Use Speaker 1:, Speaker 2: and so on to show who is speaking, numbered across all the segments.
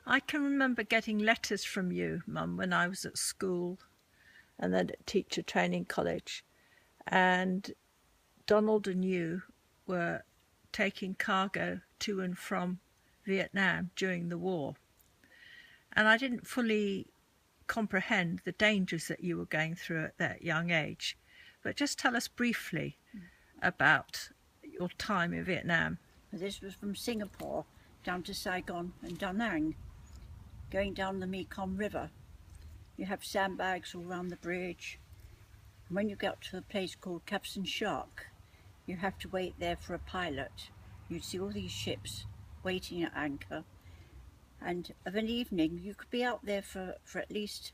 Speaker 1: I can remember getting letters from you, Mum, when I was at school and then at teacher training college. And Donald and you were taking cargo to and from Vietnam during the war. And I didn't fully comprehend the dangers that you were going through at that young age. But just tell us briefly about your time in Vietnam.
Speaker 2: This was from Singapore down to Saigon and Da Nang, going down the Mekong River. You have sandbags all around the bridge. And when you get to a place called Cap San Shark, you have to wait there for a pilot. You'd see all these ships waiting at anchor. And of an evening, you could be out there for at least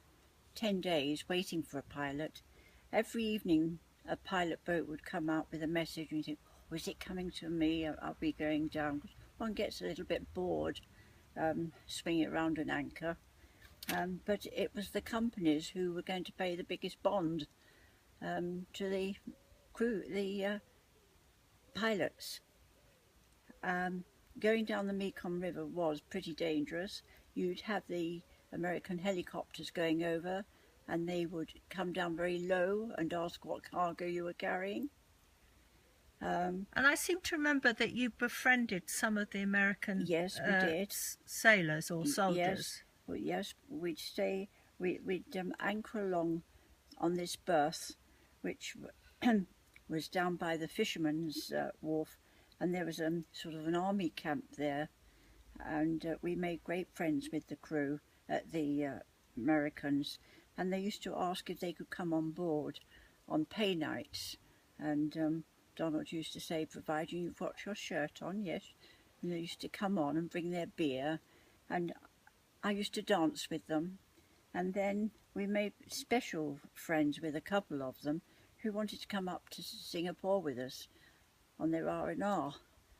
Speaker 2: 10 days waiting for a pilot. Every evening, a pilot boat would come out with a message and you think, oh, is it coming to me? I'll be going down. One gets a little bit bored swinging around an anchor. But it was the companies who were going to pay the biggest bond to the crew, the pilots. Going down the Mekong River was pretty dangerous. You'd have the American helicopters going over and they would come down very low and ask what cargo you were carrying.
Speaker 1: And I seem to remember that you befriended some of the American
Speaker 2: Yes, we did.
Speaker 1: Sailors or soldiers.
Speaker 2: Yes, we'd stay, we'd anchor along on this berth, which was down by the fisherman's wharf, and there was sort of an army camp there, and we made great friends with the crew at the Americans, and they used to ask if they could come on board on pay nights, and Donald used to say, providing you've got your shirt on, yes, and they used to come on and bring their beer, and I used to dance with them, and then we made special friends with a couple of them who wanted to come up to Singapore with us on their R&R,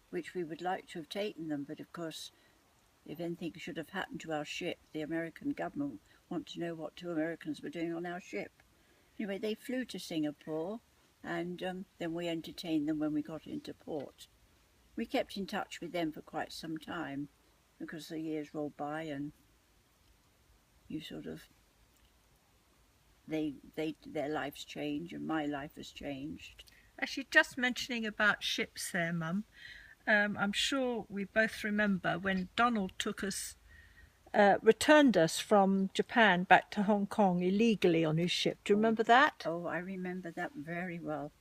Speaker 2: which we would like to have taken them, but of course if anything should have happened to our ship, the American government want to know what two Americans were doing on our ship. Anyway, they flew to Singapore, and then we entertained them when we got into port. We kept in touch with them for quite some time because the years rolled by and you sort of, their lives change and my life has changed.
Speaker 1: Actually, just mentioning about ships there, Mum, I'm sure we both remember when Donald took us, returned us from Japan back to Hong Kong illegally on his ship. Do you remember that?
Speaker 2: Oh, I remember that very well.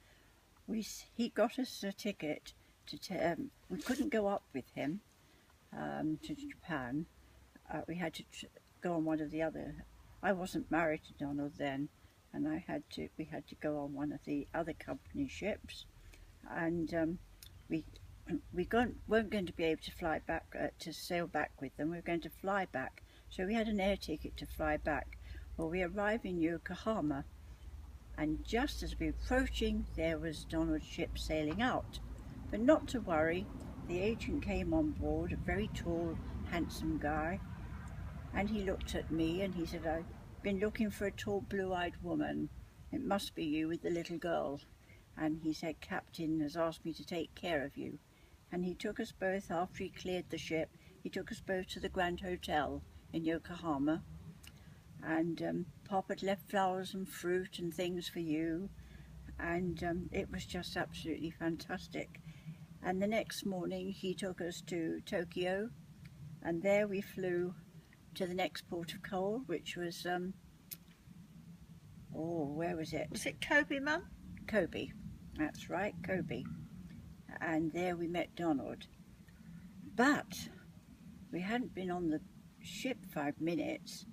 Speaker 2: He got us a ticket to, we couldn't go up with him to Japan. We had to go on one of the other, I wasn't married to Donald then, and we had to go on one of the other company ships, and we weren't going to be able to fly back, to sail back with them. We were going to fly back, so we had an air ticket to fly back. Well, we arrived in Yokohama, and just as we were approaching, there was Donald's ship sailing out. But not to worry, the agent came on board, a very tall, handsome guy, and he looked at me and he said, I've been looking for a tall, blue-eyed woman. It must be you with the little girl. And he said, Captain has asked me to take care of you. And he took us both, after he cleared the ship, he took us both to the Grand Hotel in Yokohama. And Pop had left flowers and fruit and things for you. And it was just absolutely fantastic. And the next morning he took us to Tokyo, and there we flew to the next port of call, which was, oh, where was it?
Speaker 1: Was it Kobe, Mum?
Speaker 2: Kobe, that's right, Kobe. And there we met Donald. But we hadn't been on the ship 5 minutes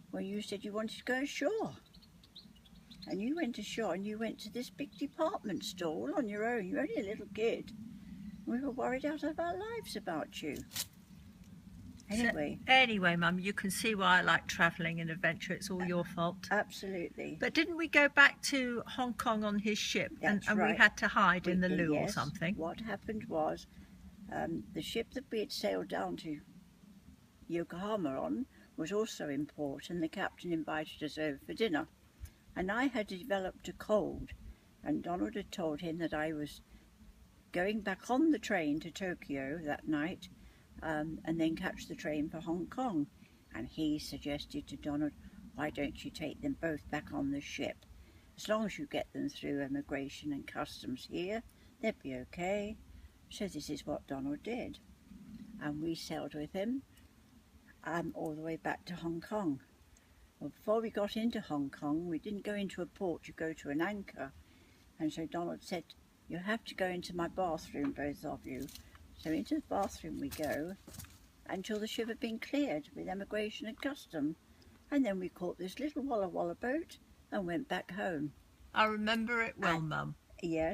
Speaker 2: when you said you wanted to go ashore. And you went ashore and you went to this big department store all on your own. You're only a little kid. We were worried out of our lives about you.
Speaker 1: Anyway, Mum, you can see why I like travelling and adventure. It's all your fault.
Speaker 2: Absolutely.
Speaker 1: But didn't we go back to Hong Kong on his ship, and
Speaker 2: right.
Speaker 1: we had to hide in the loo
Speaker 2: yes,
Speaker 1: or something?
Speaker 2: What happened was the ship that we had sailed down to Yokohama on was also in port, and the captain invited us over for dinner. And I had developed a cold, and Donald had told him that I was going back on the train to Tokyo that night, and then catch the train for Hong Kong. And he suggested to Donald, why don't you take them both back on the ship? As long as you get them through immigration and customs here, they'd be okay. So this is what Donald did. And we sailed with him all the way back to Hong Kong. Well, before we got into Hong Kong, we didn't go into a port, you go to an anchor. And so Donald said, you have to go into my bathroom, both of you. So into the bathroom we go until the ship had been cleared with immigration and custom. And then we caught this little Walla Walla boat and went back home.
Speaker 1: I remember it well, Mum.
Speaker 2: Yes,